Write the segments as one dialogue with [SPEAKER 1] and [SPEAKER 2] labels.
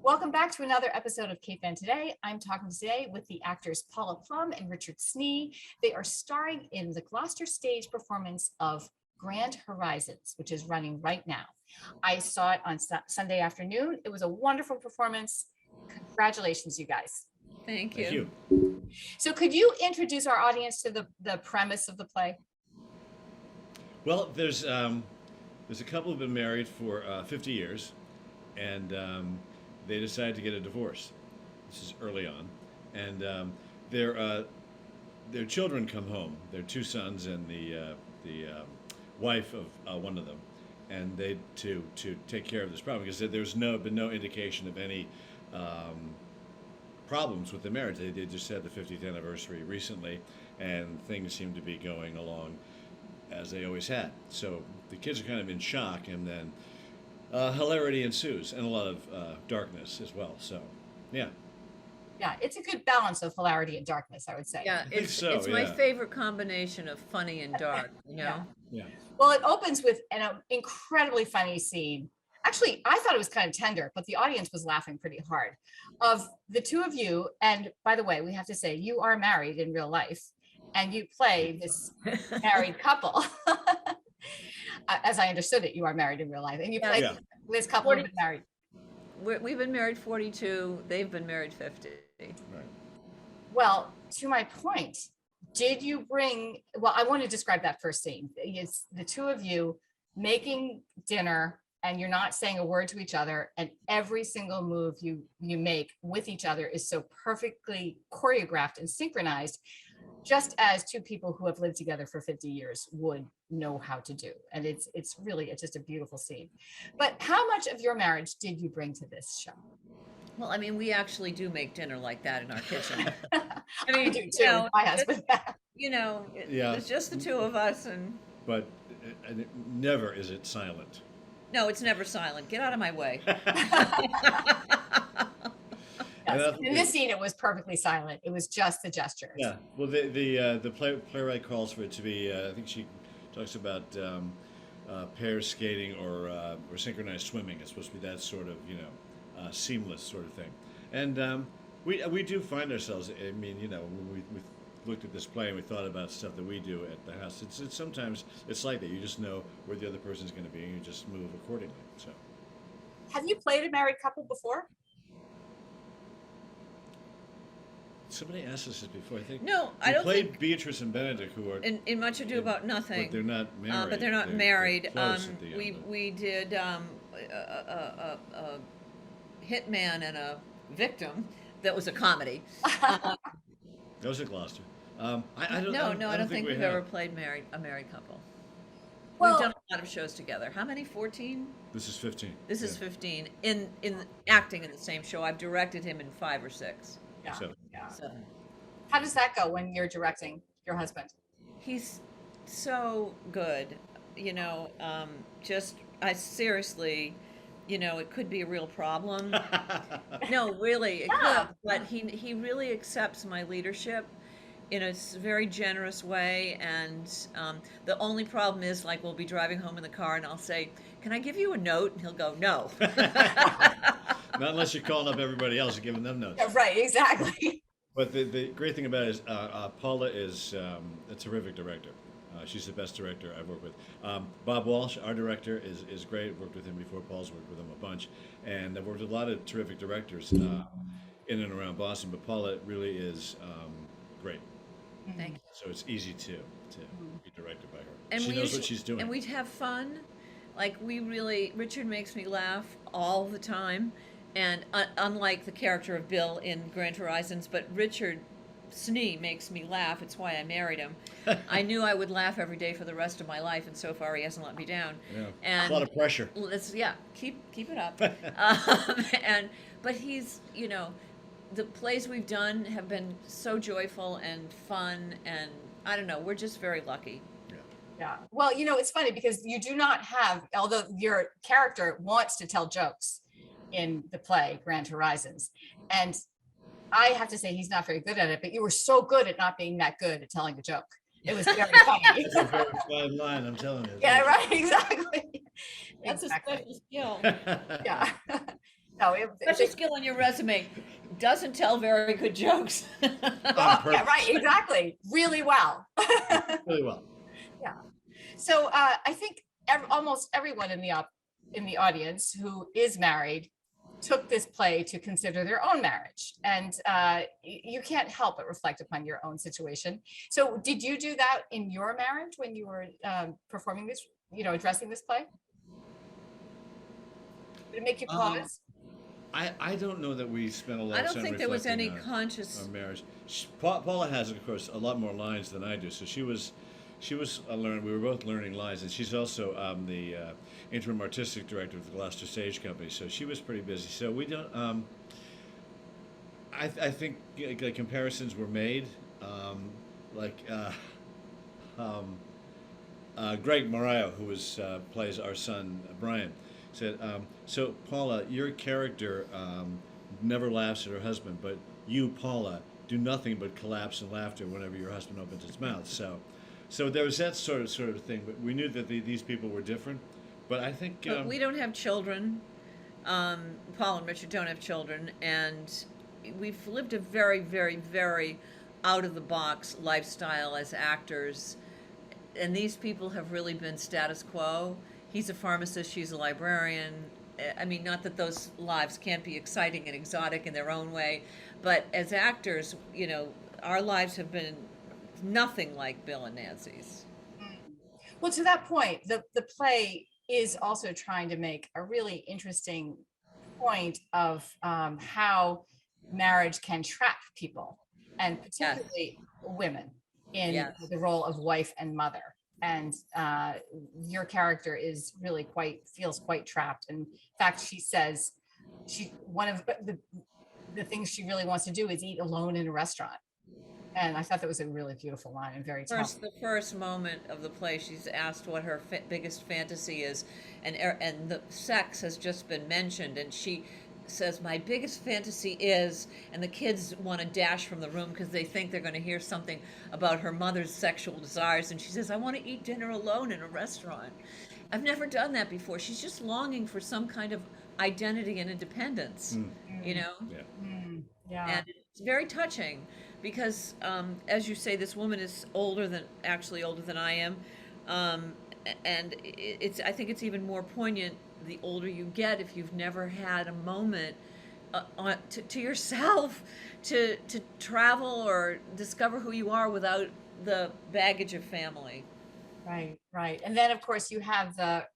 [SPEAKER 1] Welcome back to another episode of Cape Ann Today. I'm talking today with the actors Paula Plum and Richard Snee. They are starring in the Gloucester Stage performance of Grand Horizons, which is running right now. I saw it on Sunday afternoon. It was a wonderful performance. Congratulations, you guys.
[SPEAKER 2] Thank you.
[SPEAKER 3] Thank you.
[SPEAKER 1] So could you introduce our audience to the premise of the play?
[SPEAKER 3] Well, there's a couple who've been married for 50 years, and they decided to get a divorce. This is early on, and their children come home. Their two sons and the wife of one of them, and they to take care of this problem because there's been no indication of any problems with the marriage. They just had the 50th anniversary recently, and things seem to be going along as they always had. So the kids are kind of in shock, and then hilarity ensues, and a lot of darkness as well. So, yeah.
[SPEAKER 1] Yeah, it's a good balance of hilarity and darkness, I would say.
[SPEAKER 2] Yeah, it's my favorite combination of funny and dark, you know?
[SPEAKER 3] Yeah.
[SPEAKER 1] Well, it opens with an incredibly funny scene. Actually, I thought it was kind of tender, but the audience was laughing pretty hard. Of the two of you, and by the way, we have to say you are married in real life, and you play this married couple. As I understood it, you are married in real life, and you play this couple who've been married.
[SPEAKER 2] We've been married 42. They've been married 50.
[SPEAKER 3] Right.
[SPEAKER 1] Well, to my point, did you bring? Well, I want to describe that first scene. It's the two of you making dinner, and you're not saying a word to each other, and every single move you make with each other is so perfectly choreographed and synchronized, just as two people who have lived together for 50 years would know how to do. And it's just a beautiful scene. But how much of your marriage did you bring to this show?
[SPEAKER 2] Well, I mean, we actually do make dinner like that in our kitchen.
[SPEAKER 1] I mean, I do too, my husband.
[SPEAKER 2] It's just the two of us,
[SPEAKER 3] But never is it silent.
[SPEAKER 2] No, it's never silent. Get out of my way.
[SPEAKER 1] Yes. In this scene, it was perfectly silent. It was just the gestures.
[SPEAKER 3] Yeah. Well, the playwright calls for it to be. I think she talks about pair skating or synchronized swimming. It's supposed to be that sort of seamless sort of thing. And we do find ourselves. I mean, when we looked at this play and we thought about stuff that we do at the house. It's sometimes it's like that. You just know where the other person's going to be, and you just move accordingly. So.
[SPEAKER 1] Have you played a married couple before?
[SPEAKER 3] Somebody asked us this before, I think.
[SPEAKER 2] No, I don't think.
[SPEAKER 3] We played Beatrice and Benedict, who are
[SPEAKER 2] in Much Ado About Nothing.
[SPEAKER 3] But they're not married.
[SPEAKER 2] But they're not married.
[SPEAKER 3] They're
[SPEAKER 2] we did a hitman and a victim that was a comedy.
[SPEAKER 3] That was at Gloucester. I don't think
[SPEAKER 2] we've ever played a married couple.
[SPEAKER 1] Well,
[SPEAKER 2] we've done a lot of shows together. How many? 14?
[SPEAKER 3] This is 15.
[SPEAKER 2] This is 15 in acting in the same show. I've directed him in 5 or 6.
[SPEAKER 1] Yeah.
[SPEAKER 3] So.
[SPEAKER 1] How does that go when you're directing your husband?
[SPEAKER 2] He's so good, I seriously, it could be a real problem. No, really, it could, but he really accepts my leadership in a very generous way, and the only problem is, like, we'll be driving home in the car and I'll say, can I give you a note? And he'll go, no.
[SPEAKER 3] Not unless you're calling up everybody else and giving them notes.
[SPEAKER 1] Yeah, right, exactly.
[SPEAKER 3] But the great thing about it is Paula is a terrific director. She's the best director I've worked with. Bob Walsh, our director, is great. I've worked with him before. Paul's worked with him a bunch. And I've worked with a lot of terrific directors in and around Boston. But Paula really is great.
[SPEAKER 2] Thank you.
[SPEAKER 3] So it's easy to be directed by her.
[SPEAKER 2] And
[SPEAKER 3] she knows what she's doing.
[SPEAKER 2] And we'd have fun. Like, Richard makes me laugh all the time. And unlike the character of Bill in Grand Horizons, but Richard Snee makes me laugh. It's why I married him. I knew I would laugh every day for the rest of my life, and so far he hasn't let me down.
[SPEAKER 3] Yeah.
[SPEAKER 2] And
[SPEAKER 3] a lot of pressure.
[SPEAKER 2] Keep it up. But he's, the plays we've done have been so joyful and fun, and I don't know, we're just very lucky.
[SPEAKER 1] Yeah. Well, it's funny because you do not have, although your character wants to tell jokes in the play Grand Horizons, and I have to say he's not very good at it, but you were so good at not being that good at telling a joke. It was very funny.
[SPEAKER 3] It's a very fine line, I'm telling you.
[SPEAKER 1] Yeah, right, exactly.
[SPEAKER 2] That's a special skill.
[SPEAKER 1] Yeah. No,
[SPEAKER 2] Such a skill on your resume. Doesn't tell very good jokes.
[SPEAKER 3] On
[SPEAKER 1] yeah, right,
[SPEAKER 3] purpose.
[SPEAKER 1] exactly. Really well.
[SPEAKER 3] Really well.
[SPEAKER 1] Yeah. So I think almost everyone in the audience who is married took this play to consider their own marriage, and you can't help but reflect upon your own situation. So, did you do that in your marriage when you were performing this? Addressing this play? Did it make you
[SPEAKER 3] Um,
[SPEAKER 1] pause?
[SPEAKER 3] I don't know that we spent a lot
[SPEAKER 2] I
[SPEAKER 3] of
[SPEAKER 2] don't
[SPEAKER 3] time
[SPEAKER 2] think there was any
[SPEAKER 3] reflecting
[SPEAKER 2] conscious.
[SPEAKER 3] on marriage. Paula has, of course, a lot more lines than I do, so she was learning. We were both learning lines, and she's also the interim artistic director of the Gloucester Stage Company, so she was pretty busy. So we don't. I think like comparisons were made, like Greg Mariah, who plays our son Brian, said, "So Paula, your character never laughs at her husband, but you, Paula, do nothing but collapse in laughter whenever your husband opens his mouth." So there was that sort of thing. But we knew that these people were different. But I think
[SPEAKER 2] But we don't have children. Paul and Richard don't have children, and we've lived a very, very, very out of the box lifestyle as actors. And these people have really been status quo. He's a pharmacist, she's a librarian. I mean, not that those lives can't be exciting and exotic in their own way, but as actors, our lives have been nothing like Bill and Nancy's.
[SPEAKER 1] Well, to that point, the play is also trying to make a really interesting point of how marriage can trap people, and particularly women, in
[SPEAKER 2] Yes.
[SPEAKER 1] the role of wife and mother. And your character is really feels quite trapped. In fact, she says one of the things she really wants to do is eat alone in a restaurant. And I thought that was a really beautiful line and very tough.
[SPEAKER 2] The first moment of the play, she's asked what her biggest fantasy is, and the sex has just been mentioned, and she says, "My biggest fantasy is," and the kids want to dash from the room because they think they're going to hear something about her mother's sexual desires, and she says, "I want to eat dinner alone in a restaurant." I've never done that before. She's just longing for some kind of identity and independence,
[SPEAKER 3] Yeah.
[SPEAKER 1] Yeah.
[SPEAKER 2] and it's very touching because, as you say, this woman is older than I am, and I think it's even more poignant the older you get if you've never had a moment to yourself to travel or discover who you are without the baggage of family.
[SPEAKER 1] Right. And then, of course, you have the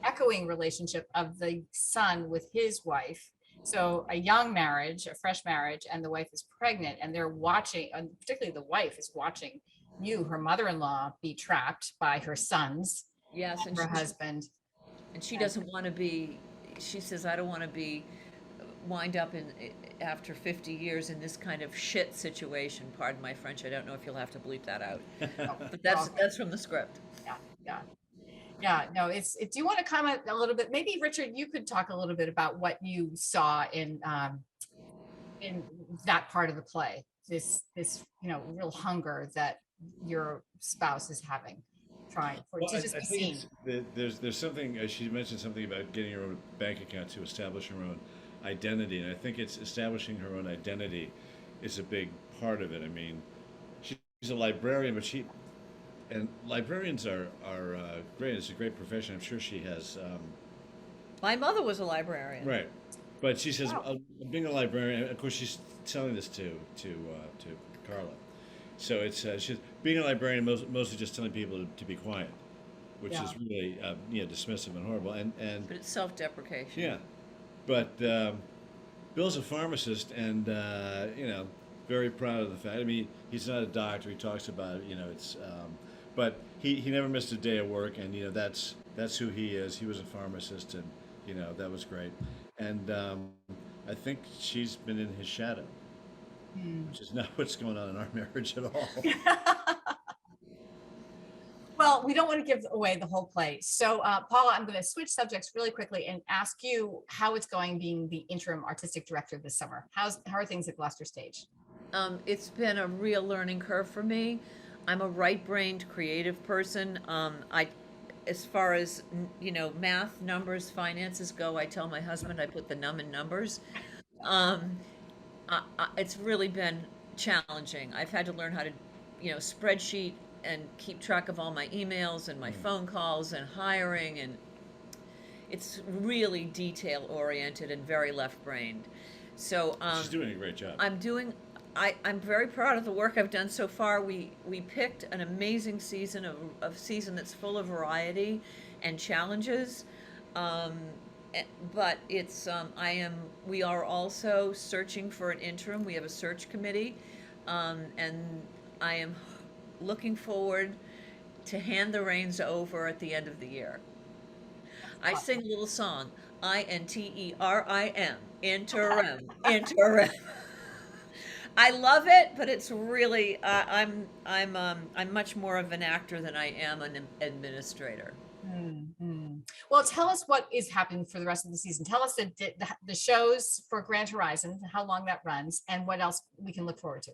[SPEAKER 1] echoing relationship of the son with his wife. So a young marriage, a fresh marriage, and the wife is pregnant, and they're watching, and particularly the wife is watching her mother-in-law, be trapped by her sons,
[SPEAKER 2] Yes, and
[SPEAKER 1] her husband.
[SPEAKER 2] And she doesn't want to be. She says, "I don't want to be wind up after 50 years in this kind of shit situation." Pardon my French. I don't know if you'll have to bleep that out, but that's from the script.
[SPEAKER 1] Yeah. No, do you want to comment a little bit? Maybe Richard, you could talk a little bit about what you saw in that part of the play. This real hunger that your spouse is having, trying to just be seen.
[SPEAKER 3] There's something she mentioned something about getting her own bank account to establish her own identity, and I think it's establishing her own identity is a big part of it. I mean, she's a librarian, but and librarians are great. It's a great profession. I'm sure she has.
[SPEAKER 2] My mother was a librarian.
[SPEAKER 3] Right, but she says
[SPEAKER 1] Wow.
[SPEAKER 3] Being a librarian. Of course, she's telling this to Carla. So it's she's being a librarian, mostly just telling people to be quiet, which is really dismissive and horrible. And
[SPEAKER 2] But it's self-deprecation.
[SPEAKER 3] yeah, but Bill's a pharmacist, and very proud of the fact. I mean, he's not a doctor. He talks about it. It's but he never missed a day of work, and that's who he is. He was a pharmacist, and that was great. And I think she's been in his shadow, which is not what's going on in our marriage at all.
[SPEAKER 1] Well, we don't want to give away the whole play. So, Paula, I'm going to switch subjects really quickly and ask you how it's going being the interim artistic director this summer. How are things at Gloucester Stage?
[SPEAKER 2] It's been a real learning curve for me. I'm a right-brained creative person. as far as, math, numbers, finances go, I tell my husband I put the num in numbers. Um, it's really been challenging. I've had to learn how to, spreadsheet and keep track of all my emails and my phone calls and hiring, and it's really detail oriented and very left brained. So
[SPEAKER 3] She's doing a great job.
[SPEAKER 2] I'm very proud of the work I've done so far. We picked an amazing season of season that's full of variety and challenges. But we are also searching for an interim. We have a search committee, and I am looking forward to hand the reins over at the end of the year. I sing a little song, INTERIM, interim. I love it, but it's really I'm much more of an actor than I am an administrator.
[SPEAKER 1] Mm-hmm. Well, tell us what is happening for the rest of the season. Tell us the shows for Grand Horizon, how long that runs, and what else we can look forward to.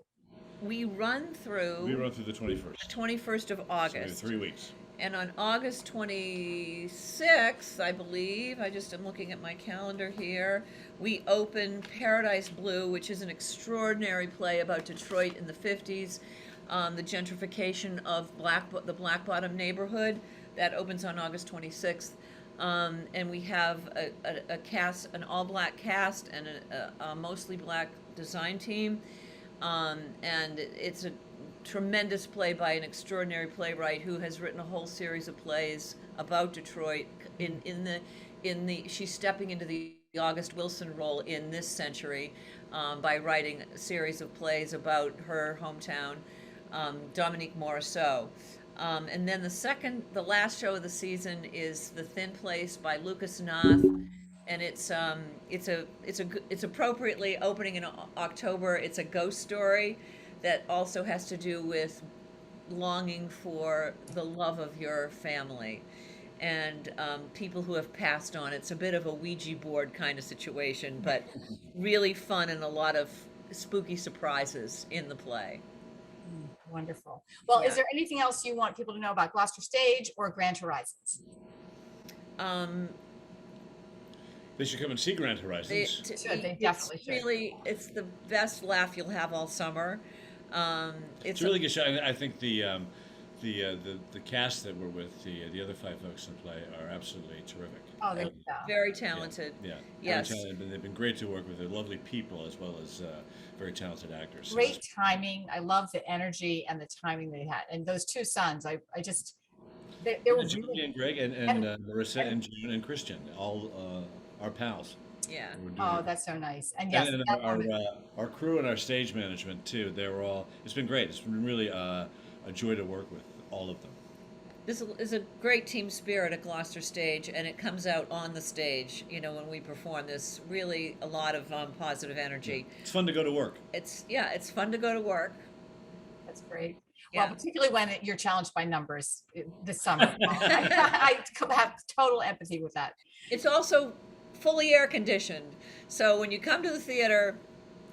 [SPEAKER 2] We run through
[SPEAKER 3] the 21st.
[SPEAKER 2] The 21st of August.
[SPEAKER 3] So 3 weeks.
[SPEAKER 2] And on August 26th, I believe, I'm looking at my calendar here, we open Paradise Blue, which is an extraordinary play about Detroit in the 50s, the gentrification of the Black Bottom neighborhood. That opens on August 26th. And we have a cast, an all-black cast, and a mostly black design team. And it's a tremendous play by an extraordinary playwright who has written a whole series of plays about Detroit. She's stepping into the August Wilson role in this century by writing a series of plays about her hometown, Dominique Morisseau. And then the last show of the season is The Thin Place by Lucas Nath, and it's appropriately opening in October. It's a ghost story that also has to do with longing for the love of your family and people who have passed on. It's a bit of a Ouija board kind of situation, but really fun and a lot of spooky surprises in the play.
[SPEAKER 1] Wonderful. Well, Is there anything else you want people to know about Gloucester Stage or Grand Horizons?
[SPEAKER 3] They should come and see Grand Horizons.
[SPEAKER 1] They definitely should.
[SPEAKER 2] It's the best laugh you'll have all summer.
[SPEAKER 3] It's a really good show. I think the cast that we're with, the other 5 folks in the play, are absolutely terrific.
[SPEAKER 1] Oh, they're
[SPEAKER 2] very talented.
[SPEAKER 3] Yeah.
[SPEAKER 2] Yes.
[SPEAKER 3] Very talented. They've been great to work with. They're lovely people as well as very talented actors.
[SPEAKER 1] Great timing. I love the energy and the timing they had. And those 2 sons, they were
[SPEAKER 3] Julie
[SPEAKER 1] really...
[SPEAKER 3] and Greg and Marissa and June and Christian, all our pals.
[SPEAKER 2] Yeah.
[SPEAKER 1] Oh, that's so nice. And yes,
[SPEAKER 3] and our crew and our stage management too. They were all. It's been great. It's been really a joy to work with all of them.
[SPEAKER 2] This is a great team spirit at Gloucester Stage, and it comes out on the stage. When we perform, there's really a lot of positive energy.
[SPEAKER 3] It's fun to go to work.
[SPEAKER 2] It's fun to go to work.
[SPEAKER 1] That's great.
[SPEAKER 2] Yeah.
[SPEAKER 1] Well, particularly when you're challenged by numbers this summer. I have total empathy with that.
[SPEAKER 2] It's also fully air conditioned, so when you come to the theater,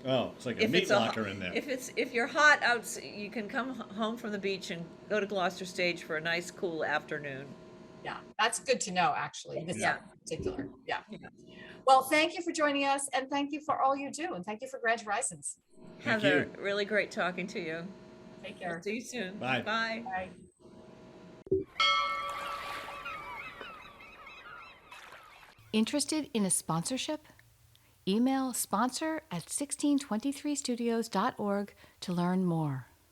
[SPEAKER 3] it's like a meat locker in there.
[SPEAKER 2] If you're hot out, you can come home from the beach and go to Gloucester Stage for a nice cool afternoon.
[SPEAKER 1] Yeah, that's good to know, actually, this summer in particular. Yeah.
[SPEAKER 2] Yeah.
[SPEAKER 1] Well, thank you for joining us, and thank you for all you do, and thank you for Grand Horizons.
[SPEAKER 2] Heather, really great talking to you.
[SPEAKER 1] Take care.
[SPEAKER 2] I'll see you soon.
[SPEAKER 3] Bye.
[SPEAKER 2] Bye.
[SPEAKER 1] Bye.
[SPEAKER 4] Interested in a sponsorship? Email sponsor@1623studios.org to learn more.